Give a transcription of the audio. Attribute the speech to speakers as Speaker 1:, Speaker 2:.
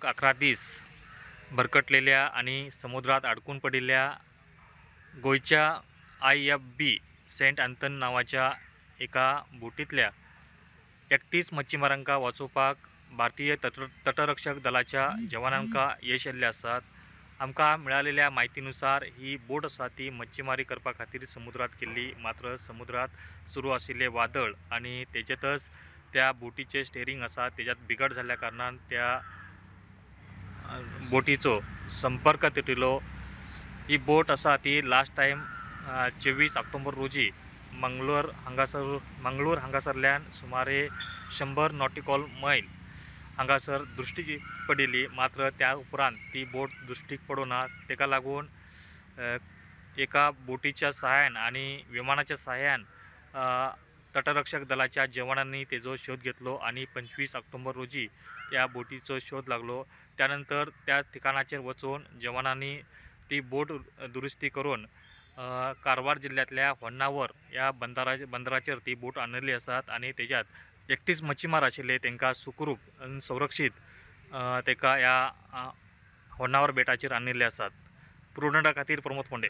Speaker 1: 11 दीस भरकटलेल्या आणि समुद्रात अडकून पडलेल्या गोयच्या IFB सेंट अँथन नावाच्या एका बोटीतल्या 31 मच्छीमारांका वाचोवपाक भारतीय तटरक्षक दलाच्या जवानांका यश आयिल्लें आसात। आमकां मेळालेल्या माहितीनुसार ही बोट आसा ती मच्छीमारी करपा खातीर समुद्रात गेल्ली, मात्र समुद्रात सुरू आशिल्ले वादळ आणि तेजेतच त्या बोटीचे स्टेरिंग आसा तेज्यात बिघड जाल्ल्या कारणान त्या बोटीचो संपर्क तुटिलो। ही बोट आसा ती लास्ट टाइम 24 ऑक्टोबर रोजी मंगळूर हांगासरल्यान सुमारे 100 नॉटिकल मैल हांगासर दृश्टीक पडिल्ली, मात्र त्या उपरांत ती बोट दृश्टीक पडूना। तेका लागून एका बोटीच्या सहाय्यान आणि विमानाच्या सहाय्यान तटरक्षक दलाच्या जवानांनी तेजो शोध घेतलो आणि 25 ऑक्टोबर रोजी त्या बोटीचो शोध लागलो। त्यानंतर त्या ठिकाणाचेर वचून जवानांनी ती बोट दुरुस्ती करून कारवार जिल्ह्यातल्या होन्नावर या बंदराचेर ती बोट आणिल्ली आसात आणि तेज्यात 31 मच्छीमार आशिल्ले तेंका सुखरूप संरक्षीत तेका या होन्नावर बेटाचेर आणिल्ले आसात। पुर्वतंडा खातीर प्रमोद फोंडे।